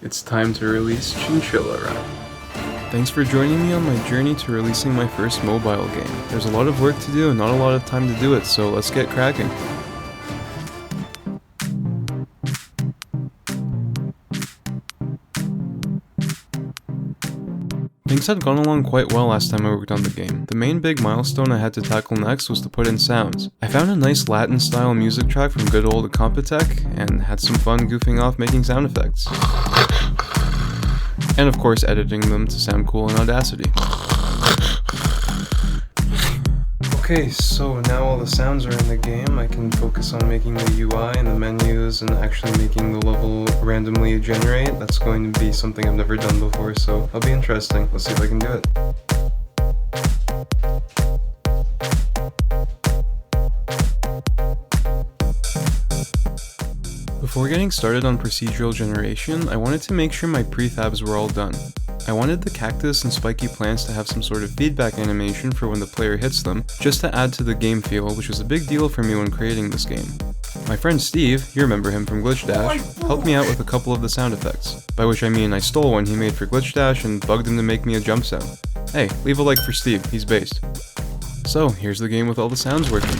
It's time to release Chinchilla Run. Thanks for joining me on my journey to releasing my first mobile game. There's a lot of work to do and not a lot of time to do it, so let's get cracking. Things had gone along quite well last time I worked on the game. The main big milestone I had to tackle next was to put in sounds. I found a nice Latin style music track from good old Compitech and had some fun goofing off making sound effects. And of course editing them to sound cool in Audacity. Okay, so now all the sounds are in the game, I can focus on making the UI and the menus and actually making the level randomly generate. That's going to be something I've never done before, so it'll be interesting. Let's see if I can do it. Before getting started on procedural generation, I wanted to make sure my prefabs were all done. I wanted the cactus and spiky plants to have some sort of feedback animation for when the player hits them, just to add to the game feel, which was a big deal for me when creating this game. My friend Steve, you remember him from Glitch Dash, helped me out with a couple of the sound effects, by which I mean I stole one he made for Glitch Dash and bugged him to make me a jump sound. Hey, leave a like for Steve, he's based. So, here's the game with all the sounds working.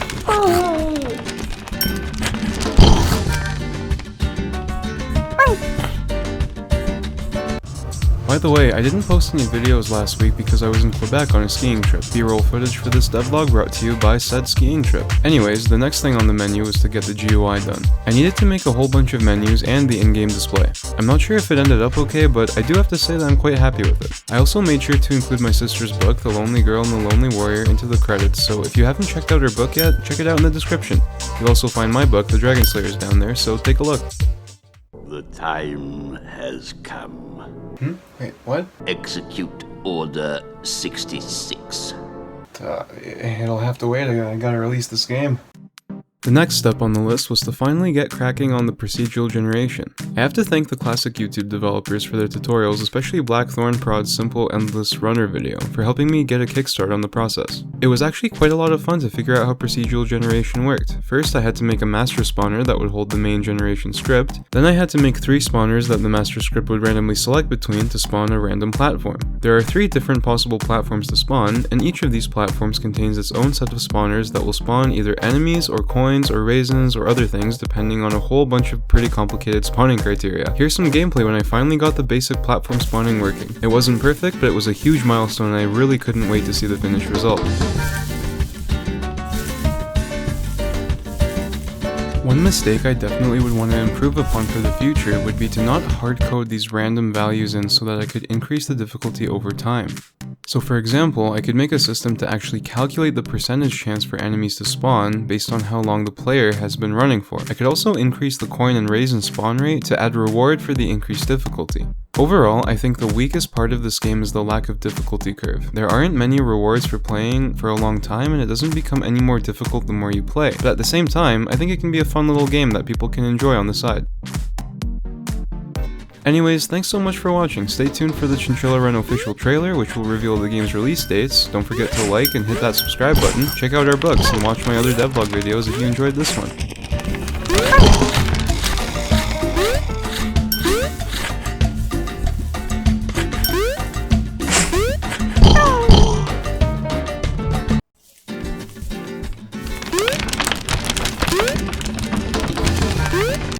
By the way, I didn't post any videos last week because I was in Quebec on a skiing trip. B-roll footage for this devlog brought to you by said skiing trip. Anyways, the next thing on the menu was to get the GUI done. I needed to make a whole bunch of menus and the in-game display. I'm not sure if it ended up okay, but I do have to say that I'm quite happy with it. I also made sure to include my sister's book, The Lonely Girl and the Lonely Warrior, into the credits, so if you haven't checked out her book yet, check it out in the description. You'll also find my book, The Dragon Slayers, down there, so take a look. The time has come. Wait, what? Execute Order 66. It'll have to wait, I gotta release this game. The next step on the list was to finally get cracking on the procedural generation. I have to thank the classic YouTube developers for their tutorials, especially Blackthorn Prod's Simple Endless Runner video, for helping me get a kickstart on the process. It was actually quite a lot of fun to figure out how procedural generation worked. First, I had to make a master spawner that would hold the main generation script, then I had to make 3 spawners that the master script would randomly select between to spawn a random platform. There are 3 different possible platforms to spawn, and each of these platforms contains its own set of spawners that will spawn either enemies or coins or raisins or other things depending on a whole bunch of pretty complicated spawning criteria. Here's some gameplay when I finally got the basic platform spawning working. It wasn't perfect, but it was a huge milestone and I really couldn't wait to see the finished result. One mistake I definitely would want to improve upon for the future would be to not hard-code these random values in so that I could increase the difficulty over time. So for example, I could make a system to actually calculate the percentage chance for enemies to spawn based on how long the player has been running for. I could also increase the coin and raisin spawn rate to add reward for the increased difficulty. Overall, I think the weakest part of this game is the lack of difficulty curve. There aren't many rewards for playing for a long time and it doesn't become any more difficult the more you play. But at the same time, I think it can be a fun little game that people can enjoy on the side. Anyways, thanks so much for watching. Stay tuned for the Chinchilla Run official trailer, which will reveal the game's release dates. Don't forget to like and hit that subscribe button. Check out our books and watch my other devlog videos if you enjoyed this one.